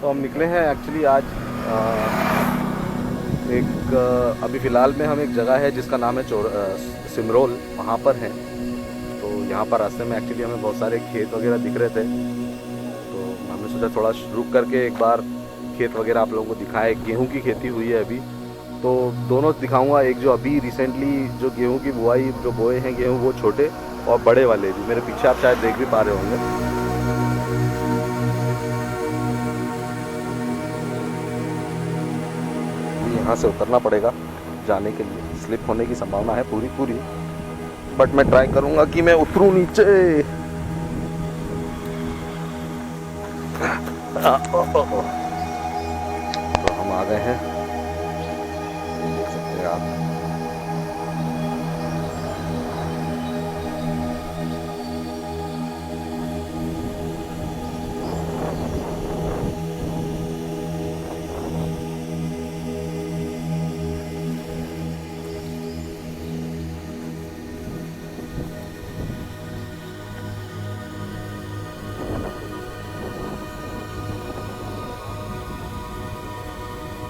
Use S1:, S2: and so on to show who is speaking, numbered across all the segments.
S1: तो हम निकले हैं एक्चुअली आज अभी फ़िलहाल में हम एक जगह है जिसका नाम है सिमरोल, वहाँ पर हैं। तो यहाँ पर रास्ते में एक्चुअली हमें बहुत सारे खेत वगैरह दिख रहे थे, तो हमने सोचा थोड़ा रुक करके एक बार खेत वगैरह आप लोगों को दिखाए। गेहूँ की खेती हुई है अभी, तो दोनों दिखाऊंगा। एक जो अभी रिसेंटली जो गेहूँ की बुआई जो बोए हैं गेहूँ, वो छोटे, और बड़े वाले भी मेरे पीछे आप शायद देख भी पा रहे होंगे। यहाँ से उतरना पड़ेगा जाने के लिए, स्लिप होने की संभावना है पूरी पूरी, बट मैं ट्राई करूँगा कि मैं उतरूँ नीचे। तो हम आ गए हैं, देख सकते हैं आप।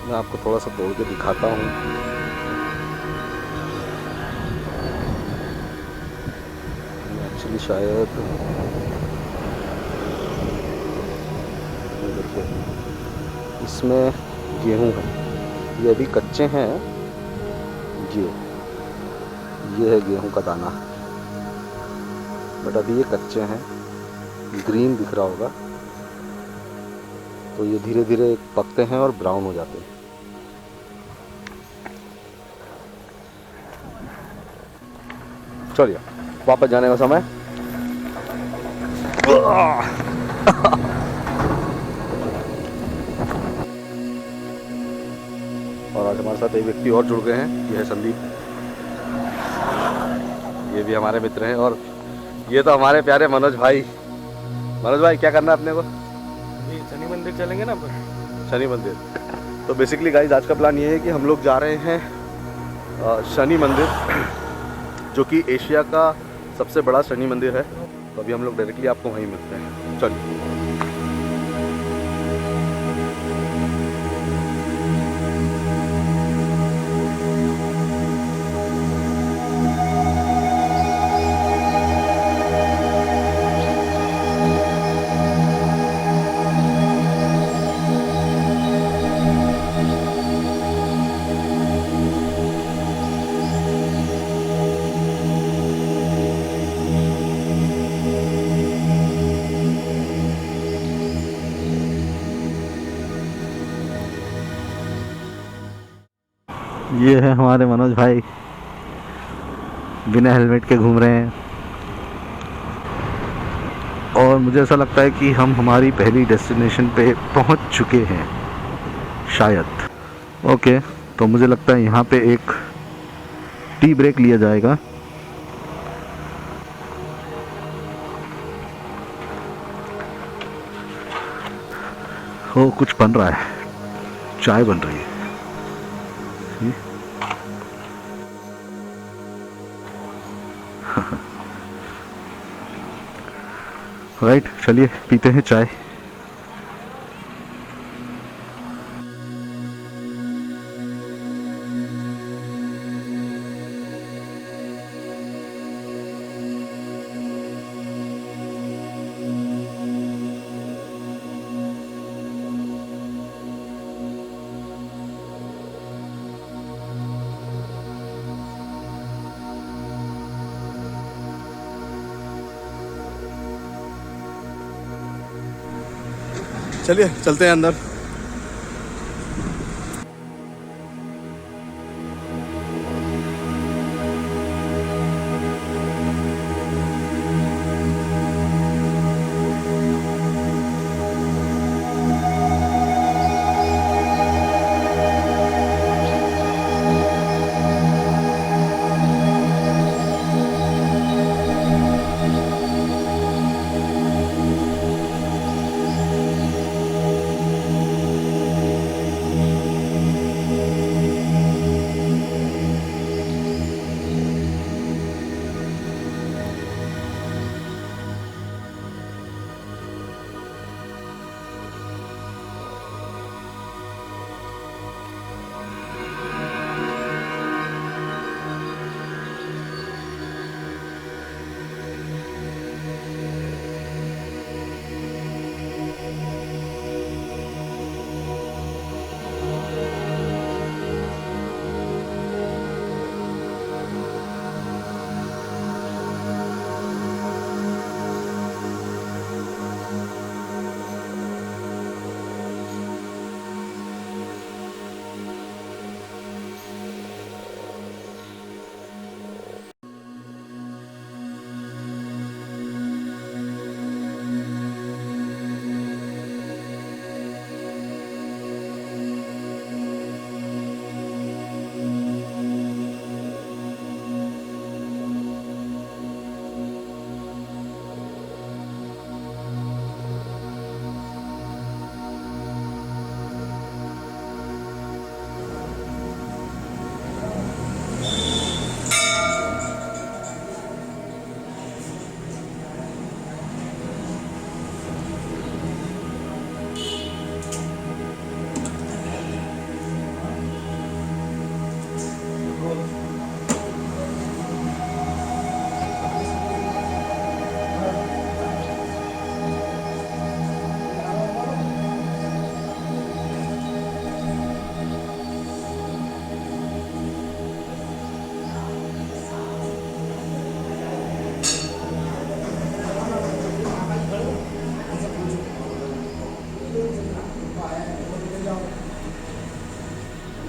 S1: मैं आपको थोड़ा सा दौड़ के दिखाता हूँ। एक्चुअली शायद देखिए, इसमें गेहूँ है, ये अभी कच्चे हैं। ये है गेहूँ का दाना, बट अभी ये कच्चे हैं, ग्रीन दिख रहा होगा। तो ये धीरे धीरे पकते हैं और ब्राउन हो जाते हैं। चलिए वापस जाने का समय। और आज हमारे साथ एक व्यक्ति और जुड़ गए हैं, ये है संदीप। ये भी हमारे मित्र हैं, और ये तो हमारे प्यारे मनोज भाई। मनोज भाई, क्या करना है अपने को?
S2: शनि मंदिर चलेंगे ना
S1: शनि मंदिर। तो बेसिकली गाइस, आज का प्लान ये है कि हम लोग जा रहे हैं शनि मंदिर, जो कि एशिया का सबसे बड़ा शनि मंदिर है। तो अभी हम लोग डायरेक्टली आपको वहीं मिलते हैं। चलिए। ये है हमारे मनोज भाई, बिना हेलमेट के घूम रहे हैं। और मुझे ऐसा लगता है कि हम हमारी पहली डेस्टिनेशन पे पहुंच चुके हैं शायद। ओके, तो मुझे लगता है यहाँ पे एक टी ब्रेक लिया जाएगा। हो, कुछ बन रहा है, चाय बन रही है। राइट, चलिए पीते हैं चाय। चलिए चलते हैं अंदर।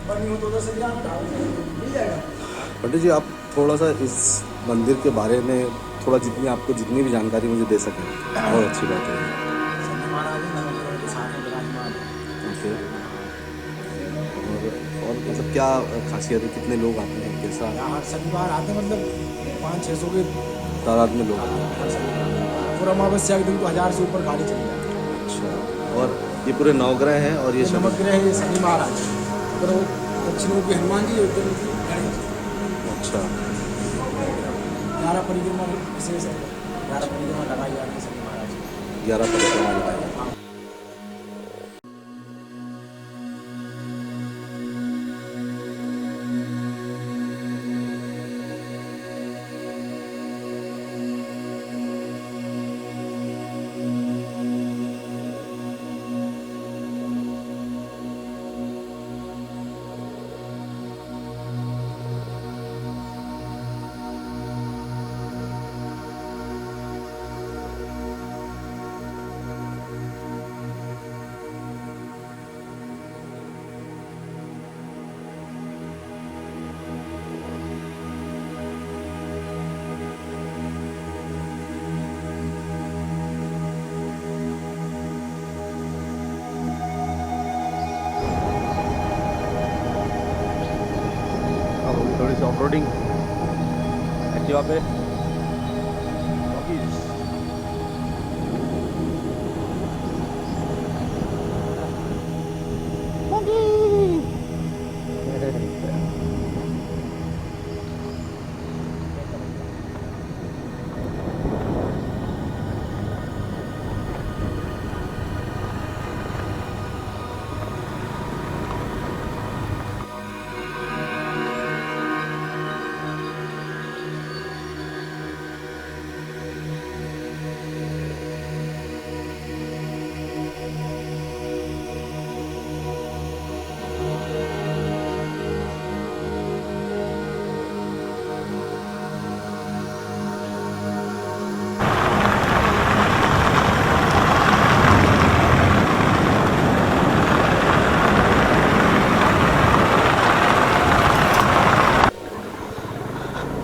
S3: बनी हो तो उधर से भी आप ढाबे से मिल जाएगा।
S4: पंडित जी, आप थोड़ा सा इस मंदिर के बारे में थोड़ा जितनी भी जानकारी मुझे दे सकें बहुत अच्छी बात है।
S3: शनि महाराज जी नवग्रह के साथ में विराजमान है।
S4: ओके। और मतलब क्या खासियत है, कितने लोग आते हैं, कैसा
S3: यहाँ हर शनिवार आते हैं, मतलब 500-600 के
S4: तादाद में लोग?
S3: हर शनिवार। और अमावस्या के दिन तो 1000 से ऊपर गाड़ी चली जाती है।
S4: अच्छा। और ये पूरे नवग्रह हैं और ये
S3: ये नवग्रह है, ये शनि महाराज है। उधर वो दक्षिण की हनुमान जी, उधर की गणेश जी।
S4: अच्छा।
S3: 11 परिक्रमा विशेष है, 11 परिक्रमा लगाई जाती है शनि महाराज की।
S4: 11 परिक्रमा लगाए हैं।
S1: थोड़ी सी ऑफ रोडिंग एक्टिवा पे।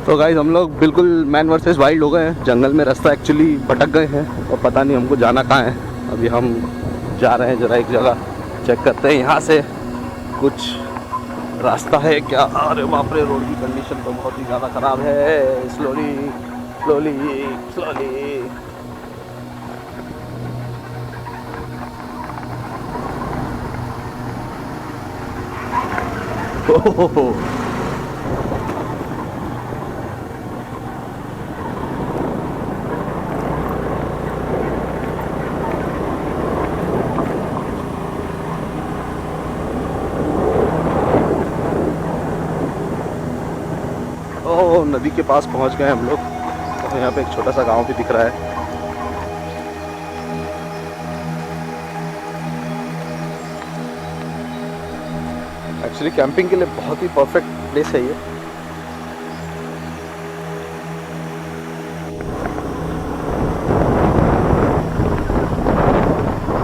S1: तो गाइस हम लोग बिल्कुल मैन वर्सेस वाइल्ड हो गए हैं। जंगल में रास्ता एक्चुअली भटक गए हैं और पता नहीं हमको जाना कहाँ है। अभी हम जा रहे हैं, ज़रा एक जगह चेक करते हैं यहाँ से कुछ रास्ता है क्या। अरे बाप रे, रोड की कंडीशन तो बहुत ही ज़्यादा ख़राब है। Slowly slowly slowly. ओह नदी के पास पहुंच गए हम लोग। तो यहाँ पे एक छोटा सा गांव भी दिख रहा है। एक्चुअली कैंपिंग के लिए बहुत ही परफेक्ट प्लेस है ये।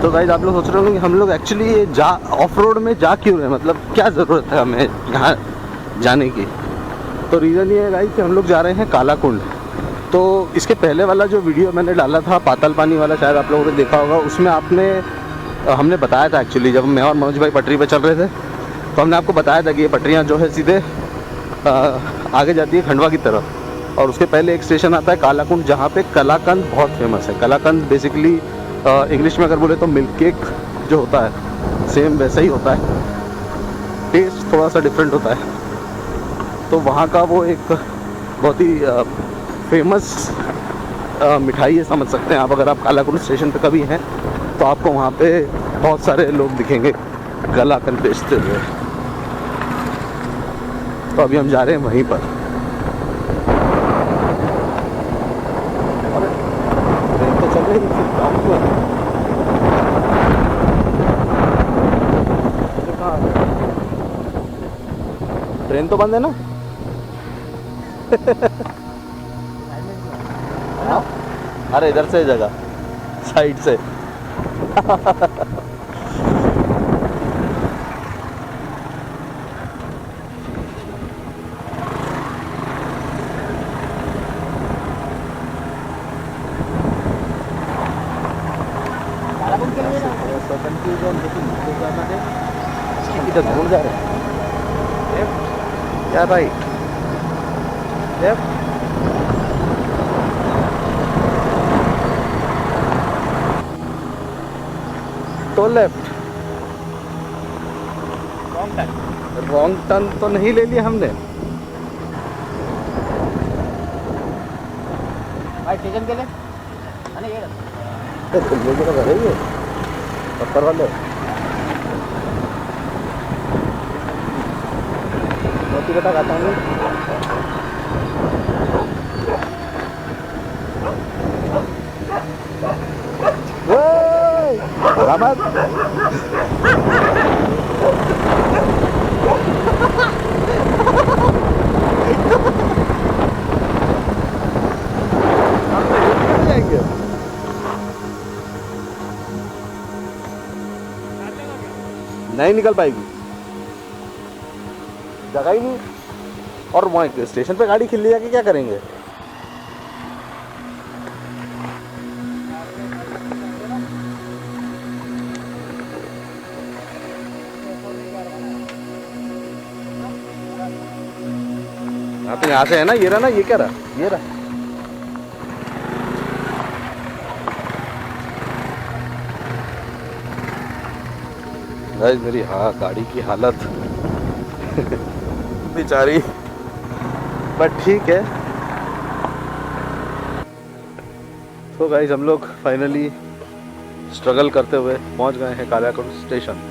S1: तो गाइस आप लोग सोच रहे होंगे कि हम लोग एक्चुअली ऑफ रोड में जा क्यों रहे हैं, मतलब क्या ज़रूरत है हमें यहाँ जाने की। तो रीज़न ये है गाइस कि हम लोग जा रहे हैं कालाकुंड। तो इसके पहले वाला जो वीडियो मैंने डाला था पाताल पानी वाला, शायद आप लोगों ने देखा होगा। उसमें हमने बताया था एक्चुअली, जब मैं और मनोज भाई पटरी पे चल रहे थे तो हमने आपको बताया था कि ये पटरियाँ जो है सीधे आगे जाती है खंडवा की तरफ। और उसके पहले एक स्टेशन आता है कालाकुंड, जहाँ पे कलाकंद बहुत फेमस है। कलाकंद बेसिकली इंग्लिश में अगर बोले तो मिल्क केक जो होता है, सेम वैसा ही होता है, टेस्ट थोड़ा सा डिफरेंट होता है। तो वहाँ का वो एक बहुत ही फेमस मिठाई है, समझ सकते हैं आप। अगर आप कालाकुंड स्टेशन पे कभी हैं तो आपको वहाँ पे बहुत सारे लोग दिखेंगे कलाकंद बेचते हुए। तो अभी हम जा रहे हैं वहीं पर। ट्रेन तो चल रही है, ट्रेन तो बंद है ना। अरे इधर से जगह साइड से। इधर ढूंढ जा रहे हैं क्या भाई? तो लेफ्ट, रॉन्ग टर्न तो नहीं ले लिया हमने।
S3: भाई स्टेशन के लिए अरे ये
S1: तुम लोग तो घर ही है पत्थर वाले। रोटी बेटा खाता हूँ। रामत नहीं निकल पाएगी, जगह ही नहीं। और वहाँ स्टेशन पे गाड़ी खिल जाके क्या करेंगे? हाँ तो यहाँ से है ना, ये रहा ना, ये क्या रहा, ये रहा। गाइस मेरी गाड़ी की हालत बेचारी, बट ठीक है। तो गाइस हम लोग फाइनली स्ट्रगल करते हुए पहुंच गए हैं कालियाकंड स्टेशन।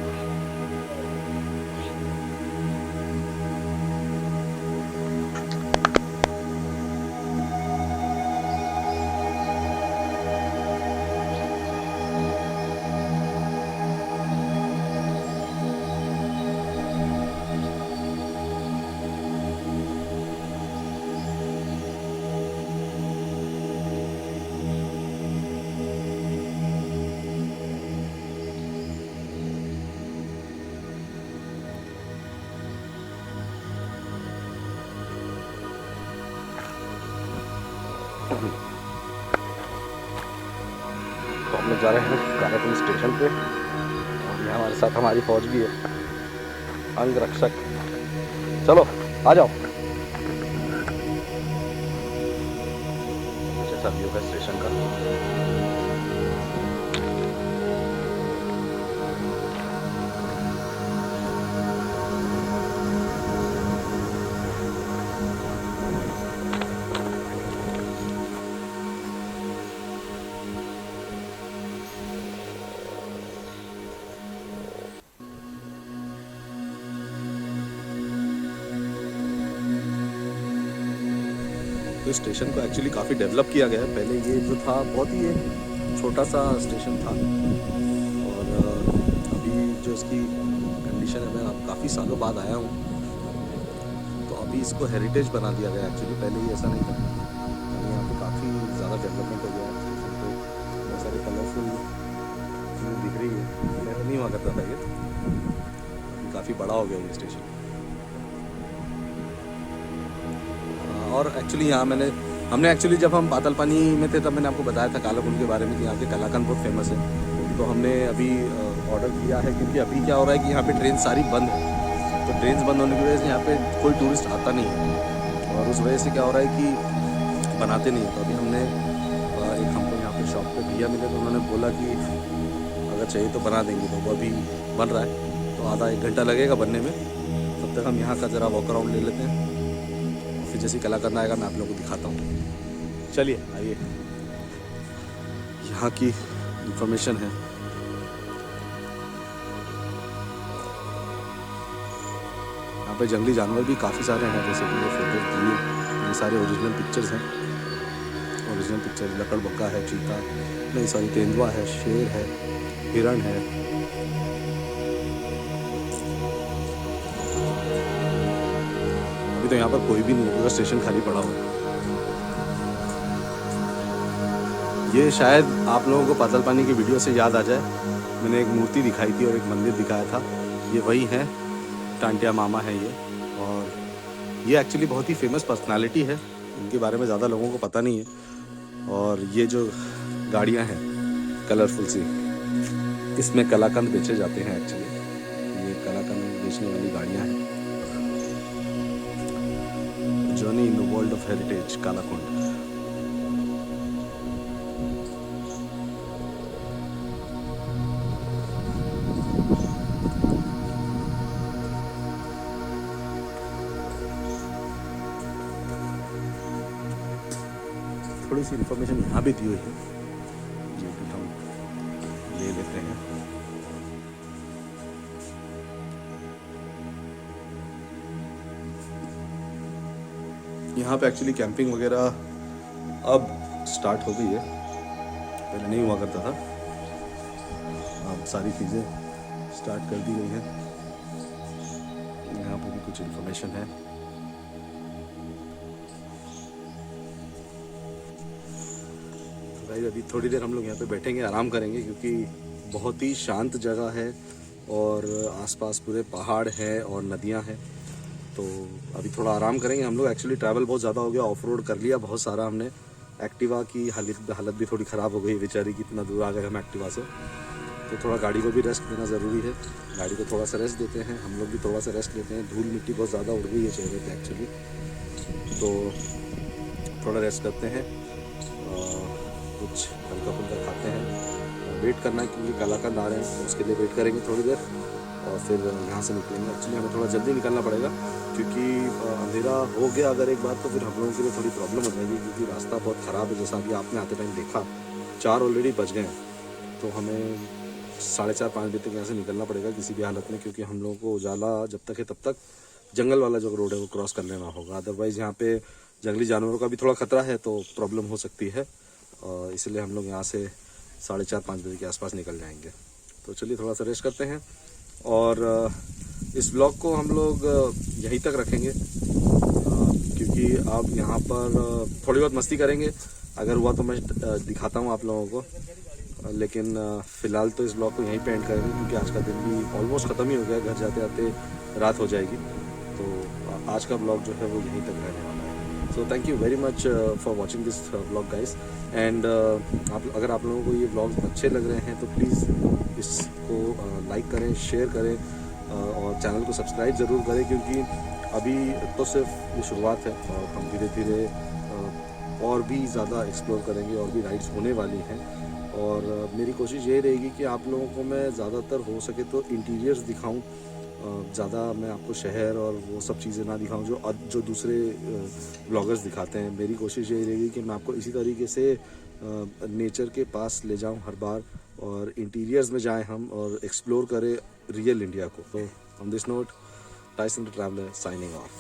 S1: तो हम लोग जा रहे हैं कालियाकंड स्टेशन पे और यहाँ हमारे साथ हमारी फौज भी है, अंग रक्षक। चलो आ जाओ। अच्छा व्यू है स्टेशन का।
S4: तो स्टेशन को एक्चुअली काफ़ी डेवलप किया गया है। पहले ये जो था बहुत ही छोटा सा स्टेशन था और अभी जो इसकी कंडीशन है, मैं काफ़ी सालों बाद आया हूँ तो अभी इसको हेरिटेज बना दिया गया। एक्चुअली पहले ये ऐसा नहीं था। अभी यहाँ पे काफ़ी ज़्यादा डेवलपमेंट हो गया है स्टेशन को, बहुत सारे कलरफुल चीज़ें दिख रही है। पहले नहीं हुआ करता था ये, अभी काफ़ी बड़ा हो गया ये स्टेशन। और एक्चुअली यहाँ हमने एक्चुअली जब हम पातालपानी में थे तब मैंने आपको बताया था कालाकुंड के बारे में कि यहाँ के कलाकंद बहुत फेमस है। तो हमने अभी ऑर्डर किया है क्योंकि अभी क्या हो रहा है कि यहाँ पे ट्रेन सारी बंद है। तो ट्रेन बंद होने की वजह से यहाँ पे कोई टूरिस्ट आता नहीं है और उस वजह से क्या हो रहा है कि बनाते नहीं है। तो अभी हमने एक हमको यहाँ पे शॉप पे भैया मिले तो उन्होंने बोला कि अगर चाहिए तो बना देंगे। तो वो अभी बन रहा है तो आधा 1 घंटा लगेगा बनने में। तब तक हम यहाँ का ज़रा वॉक अराउंड ले लेते हैं, फिर जैसे कलाकंद आएगा मैं आप लोगों को दिखाता हूँ। चलिए आइए, यहाँ की इंफॉर्मेशन है। यहाँ पे जंगली जानवर भी काफ़ी सारे हैं, जैसे कि ये फोटो ये सारे ओरिजिनल पिक्चर्स हैं। ओरिजिनल पिक्चर लकड़बग्गा है, चीता नहीं सॉरी तेंदुआ है, शेर है, हिरण है। अभी तो यहाँ पर कोई भी नहीं है, पूरा स्टेशन खाली पड़ा हुआ है। ये शायद आप लोगों को पातालपानी की वीडियो से याद आ जाए, मैंने एक मूर्ति दिखाई थी और एक मंदिर दिखाया था। ये वही है, टांटिया मामा है ये। और ये एक्चुअली बहुत ही फेमस पर्सनालिटी है, इनके बारे में ज़्यादा लोगों को पता नहीं है। और ये जो गाड़ियाँ हैं कलरफुल सी, इसमें कलाकंद बेचे जाते हैं एक्चुअली। ये कलाकंद बेचने वाली गाड़ियाँ हैं। Journey in the world of heritage Kalakund. थोड़ी सी इन्फॉर्मेशन यहाँ भी दी हुई है, ये भी हम ले लेते हैं। यहाँ पे एक्चुअली कैंपिंग वगैरह अब स्टार्ट हो गई है, पहले नहीं हुआ करता था। अब सारी चीज़ें स्टार्ट कर दी गई हैं। यहाँ पे भी कुछ इन्फॉर्मेशन है। अभी थोड़ी देर हम लोग यहाँ पे बैठेंगे, आराम करेंगे, क्योंकि बहुत ही शांत जगह है और आसपास पूरे पहाड़ है और नदियाँ हैं। तो अभी थोड़ा आराम करेंगे हम लोग। एक्चुअली ट्रैवल बहुत ज़्यादा हो गया, ऑफ रोड कर लिया बहुत सारा हमने। एक्टिवा की हालत भी थोड़ी ख़राब हो गई बेचारी, कितना दूर आ गए हम एक्टिवा से। तो थोड़ा गाड़ी को भी रेस्ट देना ज़रूरी है। गाड़ी को थोड़ा सा रेस्ट देते हैं, हम लोग भी थोड़ा सा रेस्ट लेते हैं। धूल मिट्टी बहुत ज़्यादा उड़ गई है चेहरे पे एक्चुअली, तो थोड़ा रेस्ट करते हैं, कुछ हल्का फुल्का खाते हैं। वेट करना है क्योंकि कलाकंद आ रहे हैं, तो उसके लिए वेट करेंगे थोड़ी देर और फिर यहाँ से निकलेंगे। एक्चुअली हमें थोड़ा जल्दी निकलना पड़ेगा क्योंकि अंधेरा हो गया अगर एक बार, तो फिर हम लोगों के लिए थोड़ी प्रॉब्लम हो जाएगी, क्योंकि रास्ता बहुत ख़राब है। जैसा कि आपने आते टाइम देखा, 4 ऑलरेडी बज गए हैं, तो हमें 4:30-5 बजे तक यहाँ से निकलना पड़ेगा किसी भी हालत में, क्योंकि हम लोगों को उजाला जब तक है तब तक जंगल वाला जो रोड है वो क्रॉस कर लेना होगा। अदरवाइज़ यहाँ पे जंगली जानवरों का भी थोड़ा खतरा है, तो प्रॉब्लम हो सकती है। इसलिए हम लोग यहाँ से 4:30-5 बजे के आसपास निकल जाएंगे। तो चलिए थोड़ा सा रेस्ट करते हैं और इस ब्लॉग को हम लोग यहीं तक रखेंगे, क्योंकि अब यहाँ पर थोड़ी बहुत मस्ती करेंगे। अगर हुआ तो मैं दिखाता हूँ आप लोगों को, लेकिन फ़िलहाल तो इस ब्लॉग को यहीं पे एंड करेंगे, क्योंकि आज का दिन भी ऑलमोस्ट ख़त्म ही हो गया। घर जाते जाते रात हो जाएगी, तो आज का ब्लॉग जो है वो यहीं तक रहने वाला है। So thank you very much for watching this blog guys. And अगर आप लोगों को ये ब्लॉग्स अच्छे लग रहे हैं तो प्लीज़ इसको लाइक करें, शेयर करें और चैनल को सब्सक्राइब ज़रूर करें, क्योंकि अभी तो सिर्फ ये शुरुआत है और हम धीरे धीरे और भी ज़्यादा एक्सप्लोर करेंगे, और भी राइड्स होने वाली हैं। और मेरी कोशिश ये रहेगी कि आप लोगों को मैं ज़्यादातर हो सके तो इंटीरियर्स दिखाऊं, ज़्यादा मैं आपको शहर और वो सब चीज़ें ना दिखाऊं जो दूसरे ब्लॉगर्स दिखाते हैं। मेरी कोशिश यही रहेगी कि मैं आपको इसी तरीके से नेचर के पास ले जाऊं हर बार, और इंटीरियर्स में जाएं हम और एक्सप्लोर करें रियल इंडिया को। तो on this note, Tyson the traveller signing off.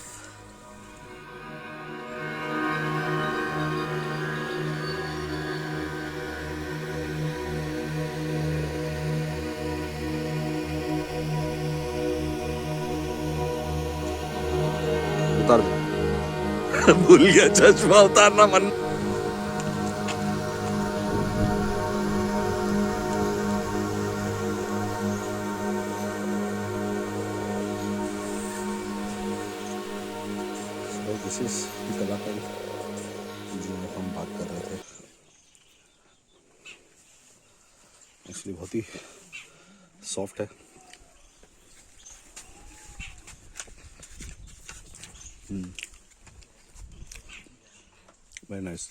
S4: उतार दो। भूल गया चश्मा उतारना मन। दिस इज कलाकंद जो हम बात कर रहे थे। एक्चुअली बहुत ही सॉफ्ट है। Very nice.